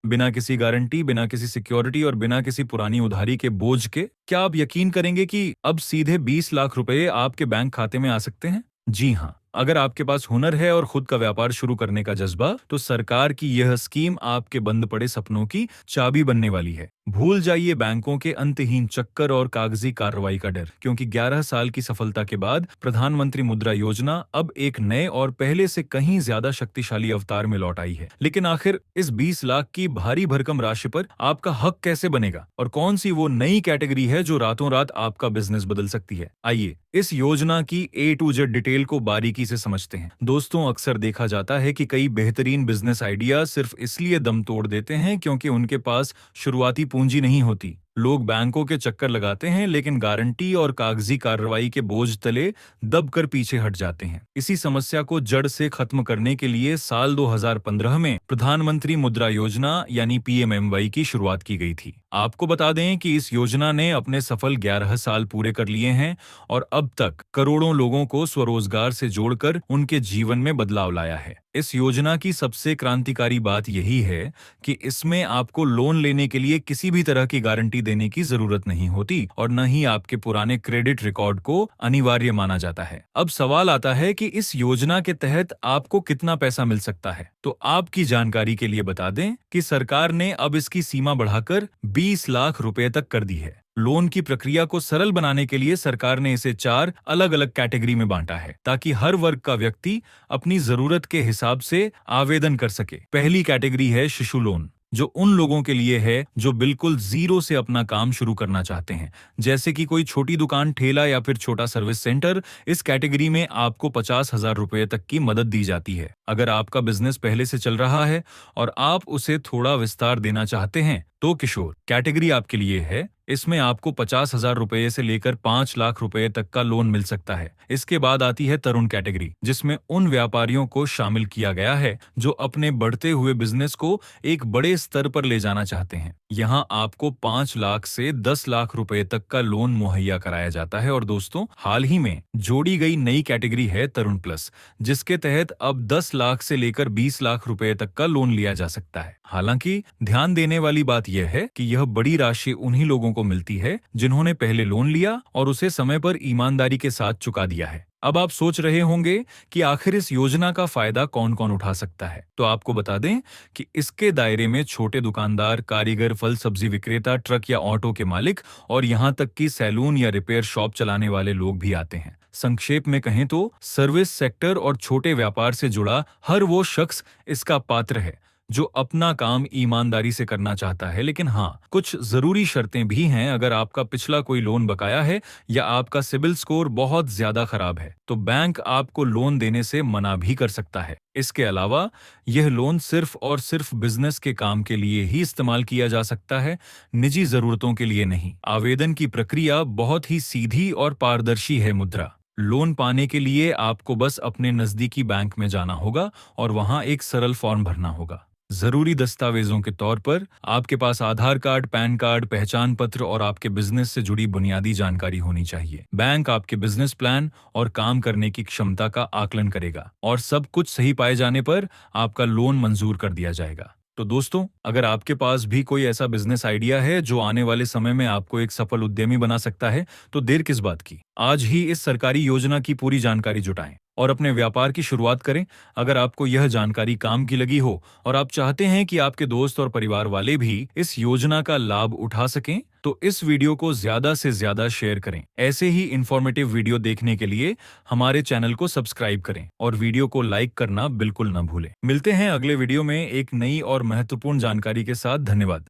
बिना किसी गारंटी, बिना किसी सिक्योरिटी और बिना किसी पुरानी उधारी के बोझ के। क्या आप यकीन करेंगे कि अब सीधे 20 लाख रुपए आपके बैंक खाते में आ सकते हैं? जी हाँ। अगर आपके पास हुनर है और खुद का व्यापार शुरू करने का जज्बा, तो सरकार की यह स्कीम आपके बंद पड़े सपनों की चाबी बनने वाली है। भूल जाइए बैंकों के अंतहीन चक्कर और कागजी कार्रवाई का डर, क्योंकि 11 साल की सफलता के बाद प्रधानमंत्री मुद्रा योजना अब एक नए और पहले से कहीं ज्यादा शक्तिशाली अवतार में लौट आई है। लेकिन आखिर इस 20 लाख की भारी भरकम राशि पर आपका हक कैसे बनेगा, और कौन सी वो नई कैटेगरी है जो रातों रात आपका बिजनेस बदल सकती है? आइए इस योजना की A to Z डिटेल को बारीकी से समझते हैं। दोस्तों, अक्सर देखा जाता है कि कई बेहतरीन बिजनेस आइडिया सिर्फ इसलिए दम तोड़ देते हैं क्योंकि उनके पास शुरुआती पूंजी नहीं होती। लोग बैंकों के चक्कर लगाते हैं, लेकिन गारंटी और कागजी कार्रवाई के बोझ तले दबकर पीछे हट जाते हैं। इसी समस्या को जड़ से खत्म करने के लिए साल 2015 में प्रधानमंत्री मुद्रा योजना यानी PMMY की शुरुआत की गई थी। आपको बता दें कि इस योजना ने अपने सफल 11 साल पूरे कर लिए हैं और अब तक करोड़ों लोगों को स्वरोजगार से जोड़कर उनके जीवन में बदलाव लाया है। इस योजना की सबसे क्रांतिकारी बात यही है कि इसमें आपको लोन लेने के लिए किसी भी तरह की गारंटी देने की जरूरत नहीं होती और न ही आपके पुराने क्रेडिट रिकॉर्ड को अनिवार्य माना जाता है। अब सवाल आता है कि इस योजना के तहत आपको कितना पैसा मिल सकता है। तो आपकी जानकारी के लिए बता दें कि सरकार ने अब इसकी सीमा बढ़ाकर 20 लाख रुपए तक कर दी है। लोन की प्रक्रिया को सरल बनाने के लिए सरकार ने इसे 4 अलग अलग कैटेगरी में बांटा है, ताकि हर वर्ग का व्यक्ति अपनी जरूरत के हिसाब से आवेदन कर सके। पहली कैटेगरी है शिशु लोन, जो उन लोगों के लिए है जो बिल्कुल जीरो से अपना काम शुरू करना चाहते हैं, जैसे कि कोई छोटी दुकान, ठेला या फिर छोटा सर्विस सेंटर। इस कैटेगरी में आपको 50,000 रुपए तक की मदद दी जाती है। अगर आपका बिजनेस पहले से चल रहा है और आप उसे थोड़ा विस्तार देना चाहते हैं, तो किशोर कैटेगरी आपके लिए है। इसमें आपको 50,000 रुपए से लेकर 5 लाख रुपए तक का लोन मिल सकता है। इसके बाद आती है तरुण कैटेगरी, जिसमें उन व्यापारियों को शामिल किया गया है जो अपने बढ़ते हुए बिजनेस को एक बड़े स्तर पर ले जाना चाहते हैं। यहाँ आपको 5 लाख से 10 लाख रुपए तक का लोन मुहैया कराया जाता है। और दोस्तों, हाल ही में जोड़ी गई नई कैटेगरी है तरुण प्लस, जिसके तहत अब 10 लाख से लेकर 20 लाख रुपए तक का लोन लिया जा सकता है। हालांकि ध्यान देने वाली बात यह है कि यह बड़ी राशि उन्हीं लोगों को मिलती है जिन्होंने पहले लोन लिया और उसे समय पर ईमानदारी के साथ चुका दिया है। अब आप सोच रहे होंगे कि आखिर इस योजना का फायदा कौन कौन उठा सकता है। तो आपको बता दें कि इसके दायरे में छोटे दुकानदार, कारीगर, फल सब्जी विक्रेता, ट्रक या ऑटो के मालिक और यहाँ तक कि सैलून या रिपेयर शॉप चलाने वाले लोग भी आते हैं। संक्षेप में कहें तो सर्विस सेक्टर और छोटे व्यापार से जुड़ा हर वो शख्स इसका पात्र है जो अपना काम ईमानदारी से करना चाहता है। लेकिन हाँ, कुछ जरूरी शर्तें भी हैं। अगर आपका पिछला कोई लोन बकाया है या आपका सिबिल स्कोर बहुत ज्यादा खराब है, तो बैंक आपको लोन देने से मना भी कर सकता है। इसके अलावा यह लोन सिर्फ और सिर्फ बिजनेस के काम के लिए ही इस्तेमाल किया जा सकता है, निजी जरूरतों के लिए नहीं। आवेदन की प्रक्रिया बहुत ही सीधी और पारदर्शी है। मुद्रा लोन पाने के लिए आपको बस अपने नजदीकी बैंक में जाना होगा और वहां एक सरल फॉर्म भरना होगा। जरूरी दस्तावेजों के तौर पर आपके पास आधार कार्ड, पैन कार्ड, पहचान पत्र और आपके बिजनेस से जुड़ी बुनियादी जानकारी होनी चाहिए। बैंक आपके बिजनेस प्लान और काम करने की क्षमता का आकलन करेगा और सब कुछ सही पाए जाने पर आपका लोन मंजूर कर दिया जाएगा। तो दोस्तों, अगर आपके पास भी कोई ऐसा बिजनेस आइडिया है जो आने वाले समय में आपको एक सफल उद्यमी बना सकता है, तो देर किस बात की। आज ही इस सरकारी योजना की पूरी जानकारी जुटाएं और अपने व्यापार की शुरुआत करें। अगर आपको यह जानकारी काम की लगी हो और आप चाहते हैं कि आपके दोस्त और परिवार वाले भी इस योजना का लाभ उठा सकें, तो इस वीडियो को ज्यादा से ज्यादा शेयर करें। ऐसे ही इंफॉर्मेटिव वीडियो देखने के लिए हमारे चैनल को सब्सक्राइब करें और वीडियो को लाइक करना बिल्कुल न भूलें। मिलते हैं अगले वीडियो में एक नई और महत्वपूर्ण जानकारी के साथ। धन्यवाद।